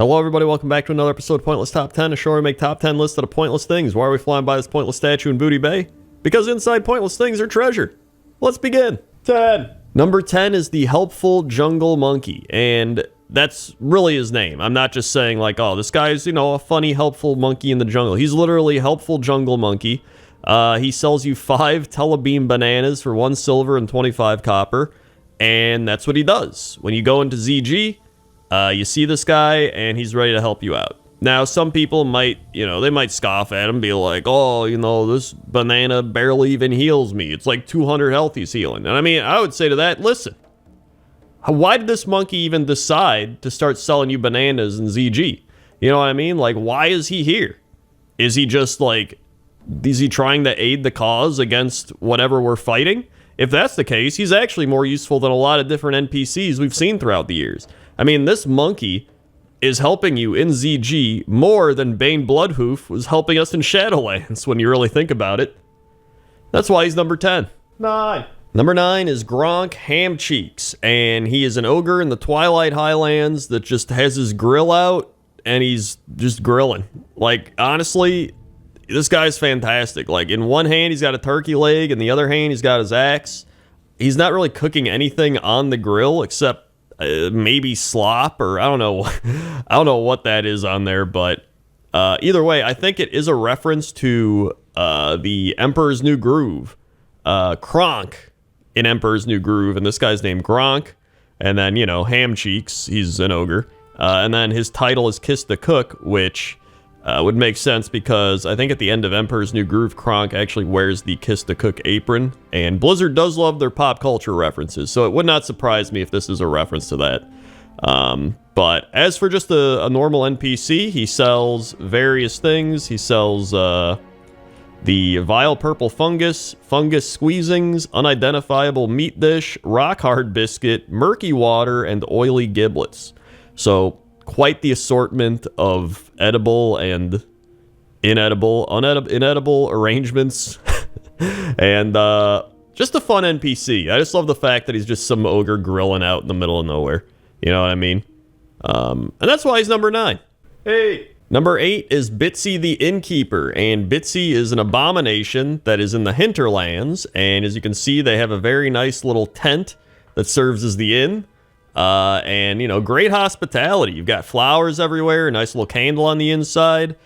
Hello everybody, welcome back to another episode of Pointless Top 10, a show where we make top 10 lists of pointless things. Why are we flying by this pointless statue in Booty Bay? Because inside pointless things are treasure. Let's begin. 10. Number 10 is the Helpful Jungle Monkey, and that's really his name. I'm not just saying like, oh, this guy's, a funny, helpful monkey in the jungle. He's literally Helpful Jungle Monkey. He sells you 5 telebeam bananas for 1 silver and 25 copper, and that's what he does. When you go into ZG, you see this guy, and he's ready to help you out. Now, some people might, they might scoff at him, be like, oh, this banana barely even heals me. It's like 200 health he's healing. And I mean, I would say to that, listen, why did this monkey even decide to start selling you bananas in ZG? You know what I mean? Like, why is he here? Is he just is he trying to aid the cause against whatever we're fighting? If that's the case, he's actually more useful than a lot of different NPCs we've seen throughout the years. I mean, this monkey is helping you in ZG more than Bane Bloodhoof was helping us in Shadowlands when you really think about it. That's why he's number 10. 9. Number 9 is Gronk Ham Cheeks, and he is an ogre in the Twilight Highlands that just has his grill out, and he's just grilling. Like, honestly, this guy's fantastic. Like, in one hand, he's got a turkey leg, in the other hand, he's got his axe. He's not really cooking anything on the grill except maybe slop, or I don't know. I don't know what that is on there, but either way, I think it is a reference to the Emperor's New Groove. Kronk in Emperor's New Groove, and this guy's named Gronk. And then, Ham Cheeks, he's an ogre. And then his title is Kiss the Cook, which would make sense because I think at the end of Emperor's New Groove, Kronk actually wears the Kiss the Cook apron, and Blizzard does love their pop culture references, so it would not surprise me if this is a reference to that. But as for just a normal NPC, he sells various things. He sells the Vile Purple Fungus, Fungus Squeezings, Unidentifiable Meat Dish, Rock Hard Biscuit, Murky Water, and Oily Giblets. So quite the assortment of edible and inedible arrangements. And just a fun NPC. I just love the fact that he's just some ogre grilling out in the middle of nowhere. You know what I mean? And that's why he's number 9. 8. Number 8 is Bitsy the Innkeeper, and Bitsy is an abomination that is in the hinterlands, and as you can see, they have a very nice little tent that serves as the inn. And, great hospitality. You've got flowers everywhere, a nice little candle on the inside.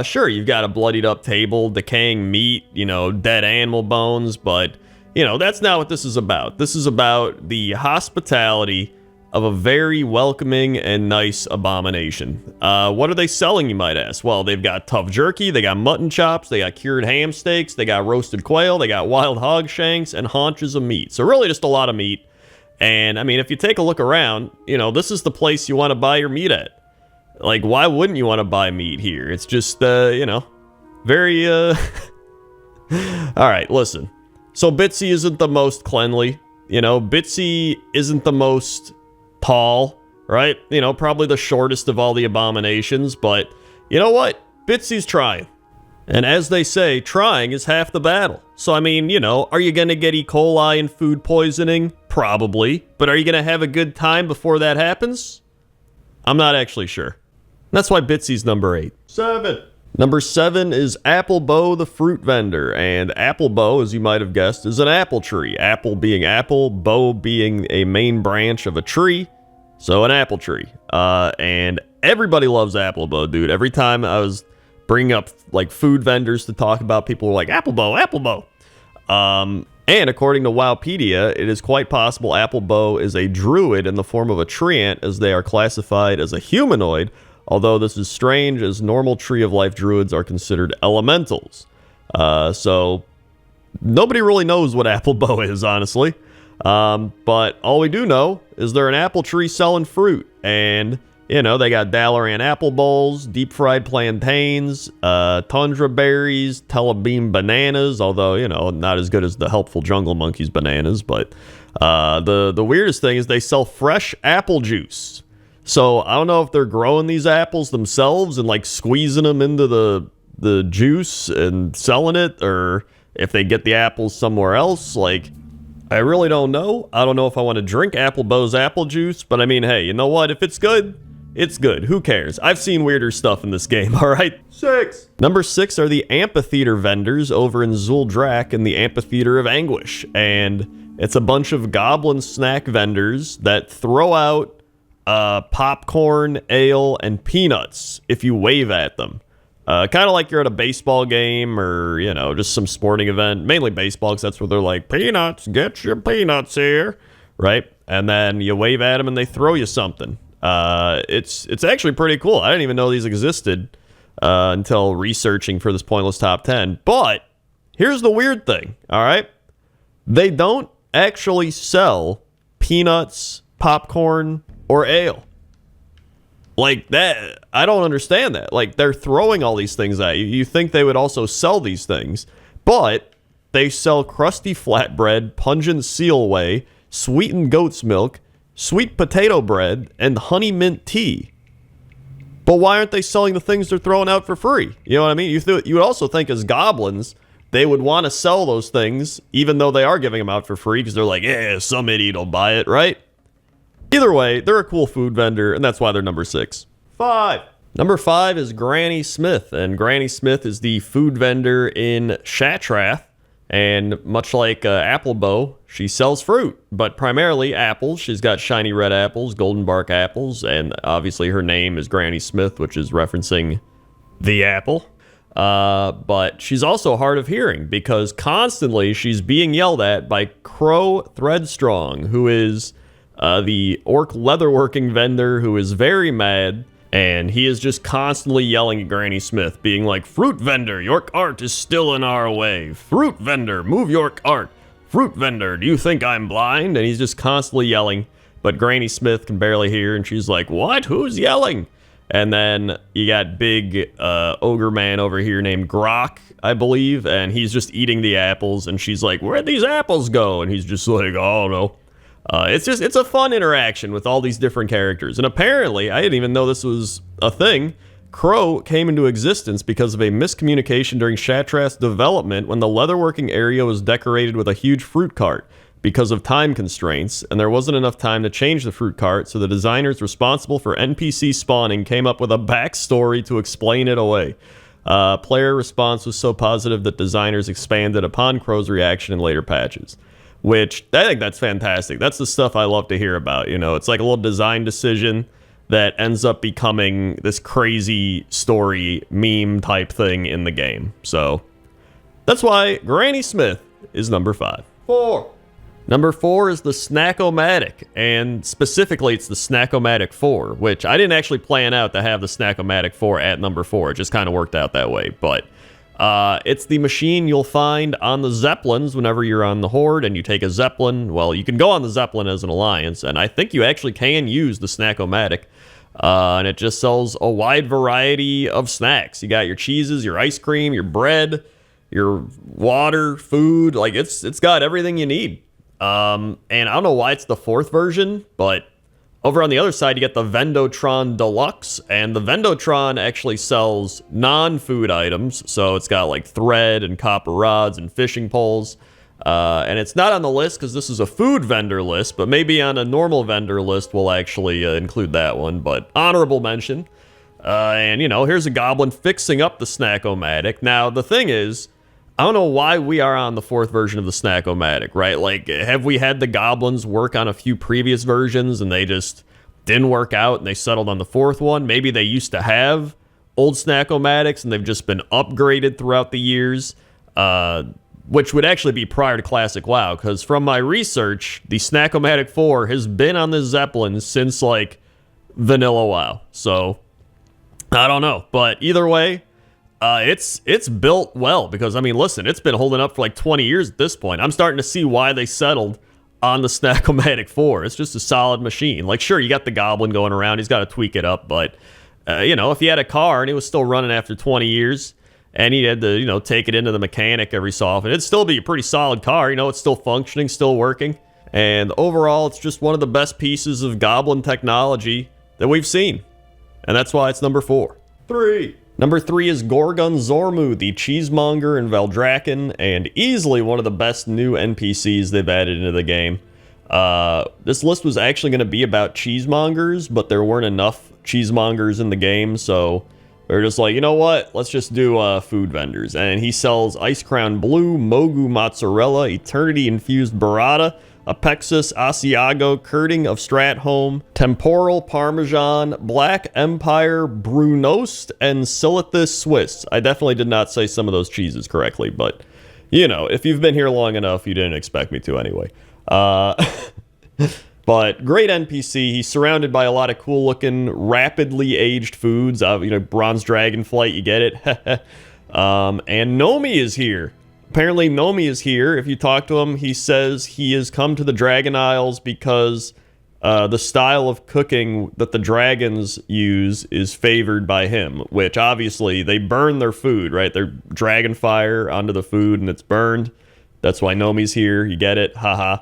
Sure, you've got a bloodied up table, decaying meat, dead animal bones, but, that's not what this is about. This is about the hospitality of a very welcoming and nice abomination. What are they selling, you might ask? Well, they've got tough jerky, they got mutton chops, they got cured ham steaks, they got roasted quail, they got wild hog shanks, and haunches of meat. So really just a lot of meat. And, I mean, if you take a look around, this is the place you want to buy your meat at. Like, why wouldn't you want to buy meat here? It's just, very, All right, listen. So Bitsy isn't the most cleanly. Bitsy isn't the most tall, right? Probably the shortest of all the abominations. But, you know what? Bitsy's trying. And as they say, trying is half the battle. So, I mean, are you going to get E. coli and food poisoning? Probably. But are you going to have a good time before that happens? I'm not actually sure. That's why Bitsy's number 8. 7. Number 7 is Applebow the Fruit Vendor. And Applebow, as you might have guessed, is an apple tree. Apple being apple, bow being a main branch of a tree. So an apple tree. And everybody loves Applebow, dude. Every time I was bringing up food vendors to talk about, people were like, Applebow, Applebow. And according to Wowpedia, it is quite possible Applebow is a druid in the form of a treant, as they are classified as a humanoid, although this is strange as normal Tree of Life druids are considered elementals. So nobody really knows what Applebow is, honestly. But all we do know is they're an apple tree selling fruit, and they got Dalaran apple bowls, deep fried plantains, tundra berries, telebeam bananas, although, not as good as the Helpful Jungle Monkey's bananas. But the weirdest thing is they sell fresh apple juice. So I don't know if they're growing these apples themselves and squeezing them into the juice and selling it, or if they get the apples somewhere else. I really don't know. I don't know if I want to drink Applebow's apple juice, but I mean, hey, you know what? If it's good, It's good. Who cares? I've seen weirder stuff in this game, alright? 6. Number 6 are the Amphitheater Vendors over in Zuldrak in the Amphitheater of Anguish. And it's a bunch of goblin snack vendors that throw out popcorn, ale, and peanuts if you wave at them. Kind of like you're at a baseball game or, you know, just some sporting event. Mainly baseball, because that's where they're like, peanuts, get your peanuts here, right? And then you wave at them and they throw you something. It's actually pretty cool. I didn't even know these existed until researching for this pointless top 10. But here's the weird thing, all right? They don't actually sell peanuts, popcorn, or ale. Like, that, I don't understand that. Like, they're throwing all these things at you. You think they would also sell these things, but they sell crusty flatbread, pungent seal whey, sweetened goat's milk, sweet potato bread, and honey mint tea. But why aren't they selling the things they're throwing out for free? You know what I mean? You would also think as goblins, they would want to sell those things, even though they are giving them out for free, because they're like, yeah, some idiot will buy it, right? Either way, they're a cool food vendor, and that's why they're number 6. 5. Number 5 is Granny Smith, and Granny Smith is the food vendor in Shatrath. And much like Applebow, she sells fruit, but primarily apples. She's got shiny red apples, golden bark apples, and obviously her name is Granny Smith, which is referencing the apple. But she's also hard of hearing because constantly she's being yelled at by Crow Threadstrong, who is the orc leatherworking vendor who is very mad. And he is just constantly yelling at Granny Smith, being like, fruit vendor, your cart is still in our way. Fruit vendor, move your cart. Fruit vendor, do you think I'm blind? And he's just constantly yelling, but Granny Smith can barely hear, and she's like, what? Who's yelling? And then you got big ogre man over here named Gronk, I believe, and he's just eating the apples, and she's like, where'd these apples go? And he's just like, oh, no. It's a fun interaction with all these different characters. And apparently, I didn't even know this was a thing, Crow came into existence because of a miscommunication during Shatrath's development when the leatherworking area was decorated with a huge fruit cart because of time constraints, and there wasn't enough time to change the fruit cart, so the designers responsible for NPC spawning came up with a backstory to explain it away. Player response was so positive that designers expanded upon Crow's reaction in later patches. Which, I think that's fantastic. That's the stuff I love to hear about, you know? It's like a little design decision that ends up becoming this crazy story meme type thing in the game. So, that's why Granny Smith is number 5. 4. Number 4 is the Snackomatic, and specifically it's the Snackomatic 4, which I didn't actually plan out to have the Snackomatic 4 at number 4. It just kind of worked out that way, but it's the machine you'll find on the Zeppelins whenever you're on the Horde and you take a Zeppelin. Well, you can go on the Zeppelin as an alliance, and I think you actually can use the Snackomatic. And it just sells a wide variety of snacks. You got your cheeses, your ice cream, your bread, your water, food. Like, it's got everything you need. And I don't know why it's the 4th version, but over on the other side, you get the Vendotron Deluxe, and the Vendotron actually sells non-food items, so it's got like thread and copper rods and fishing poles, and it's not on the list because this is a food vendor list, but maybe on a normal vendor list we'll actually include that one, but honorable mention. And, you know, here's a goblin fixing up the Snackomatic. Now, the thing is, I don't know why we are on the 4th version of the Snackomatic, right? Like, have we had the goblins work on a few previous versions and they just didn't work out and they settled on the 4th one? Maybe they used to have old Snackomatics and they've just been upgraded throughout the years, which would actually be prior to Classic WoW, because from my research, the Snackomatic 4 has been on the Zeppelin since, like, Vanilla WoW. So, I don't know. But either way, it's built well because, I mean, listen, it's been holding up for like 20 years at this point. I'm starting to see why they settled on the Snackomatic 4. It's just a solid machine. Like, sure, you got the goblin going around. He's got to tweak it up. But, you know, if he had a car and it was still running after 20 years and he had to, you know, take it into the mechanic every so often, it'd still be a pretty solid car. You know, it's still functioning, still working. And overall, it's just one of the best pieces of goblin technology that we've seen. And that's why it's number 4. 3. Number 3 is Gorgonzormu, the cheesemonger in Valdrakken, and easily one of the best new NPCs they've added into the game. This list was actually going to be about cheesemongers, but there weren't enough cheesemongers in the game, so they're just like, you know what? Let's just do food vendors. And he sells Ice Crown Blue, Mogu Mozzarella, Eternity Infused Burrata, Apexis Asiago, Curding of Stratholme, Temporal Parmesan, Black Empire Brunost, and Silithus Swiss. I definitely did not say some of those cheeses correctly, but, you know, if you've been here long enough, you didn't expect me to anyway. But great NPC. He's surrounded by a lot of cool-looking, rapidly aged foods. You know, Bronze Dragonflight, you get it? And Nomi is here. Apparently, Nomi is here. If you talk to him, he says he has come to the Dragon Isles because the style of cooking that the dragons use is favored by him, which obviously they burn their food, right? They're dragon fire onto the food and it's burned. That's why Nomi's here. You get it? Haha.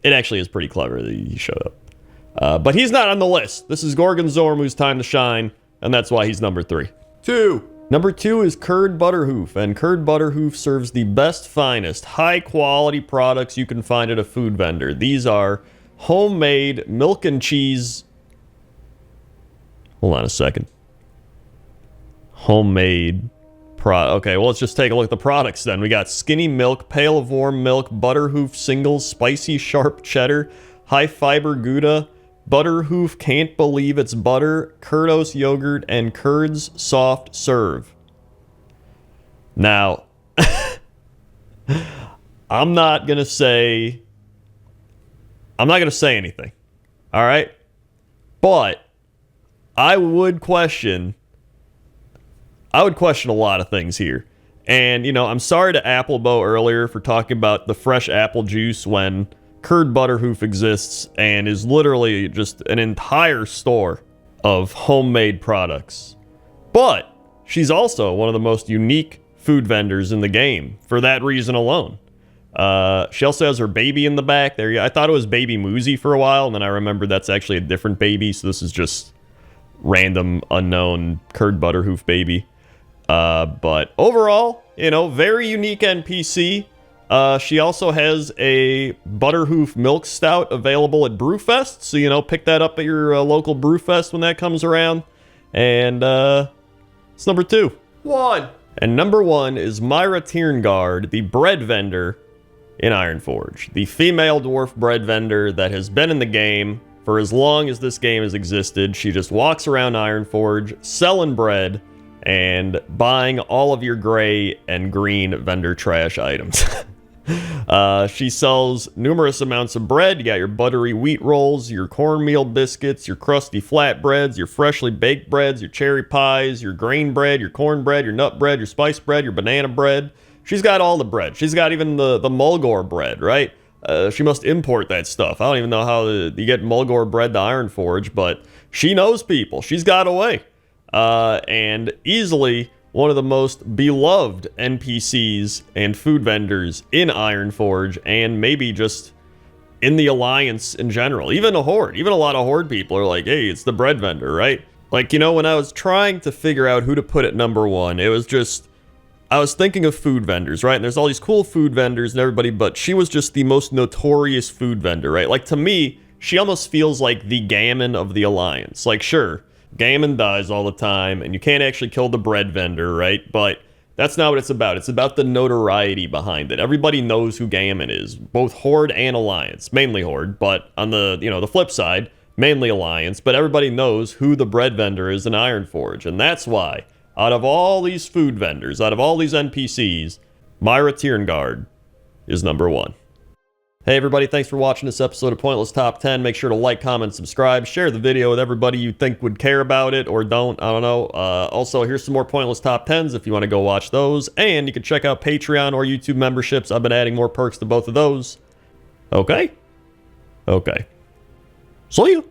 It actually is pretty clever that he showed up. But he's not on the list. This is Gorgonzormu's time to shine, and that's why he's number 3. 2. Number 2 is Curd Butterhoof, and Curd Butterhoof serves the best, finest, high-quality products you can find at a food vendor. These are homemade milk and cheese... Hold on a second. Homemade... Okay, well, let's just take a look at the products then. We got Skinny Milk, Pail of Warm Milk, Butterhoof Singles, Spicy Sharp Cheddar, High Fiber Gouda, Butterhoof Can't Believe It's Butter, Kurdos Yogurt, and Curds Soft Serve. Now, I'm not gonna say anything, all right? But I would question a lot of things here. And, you know, I'm sorry to Applebow earlier for talking about the fresh apple juice when Curd Butterhoof exists and is literally just an entire store of homemade products. But she's also one of the most unique food vendors in the game for that reason alone. She also has her baby in the back there. I thought it was Baby Moozy for a while, and then I remembered that's actually a different baby, so this is just random, unknown Curd Butterhoof baby. But overall, you know, very unique NPC. She also has a Butterhoof Milk Stout available at Brewfest, so, you know, pick that up at your local Brewfest when that comes around. And it's number 2. 1. And number 1 is Myra Tierengard, the bread vendor in Ironforge. The female dwarf bread vendor that has been in the game for as long as this game has existed. She just walks around Ironforge selling bread and buying all of your gray and green vendor trash items. She sells numerous amounts of bread. You got your buttery wheat rolls, your cornmeal biscuits, your crusty flatbreads, your freshly baked breads, your cherry pies, your grain bread, your corn bread, your nut bread, your spice bread, your banana bread. She's got all the bread. She's got even the Mulgore bread, right? She must import that stuff. I don't even know how you get Mulgore bread to Ironforge, but she knows people. She's got a way. And easily one of the most beloved NPCs and food vendors in Ironforge, and maybe just in the Alliance in general. Even a Horde. Even a lot of Horde people are like, hey, it's the bread vendor, right? Like, you know, when I was trying to figure out who to put at number 1, it was just... I was thinking of food vendors, right? And there's all these cool food vendors and everybody, but she was just the most notorious food vendor, right? Like, to me, she almost feels like the Gammon of the Alliance. Like, sure, Gammon dies all the time, and you can't actually kill the bread vendor, right? But that's not what it's about. It's about the notoriety behind it. Everybody knows who Gammon is, both Horde and Alliance. Mainly Horde, but on the, you know, the flip side, mainly Alliance. But everybody knows who the bread vendor is in Ironforge, and that's why, out of all these food vendors, out of all these NPCs, Myra Tierengard is number 1. Hey everybody, thanks for watching this episode of Pointless Top 10. Make sure to like, comment, subscribe, share the video with everybody you think would care about it or don't, I don't know. Also, here's some more Pointless Top 10s if you want to go watch those. And you can check out Patreon or YouTube memberships. I've been adding more perks to both of those. Okay? Okay. See you.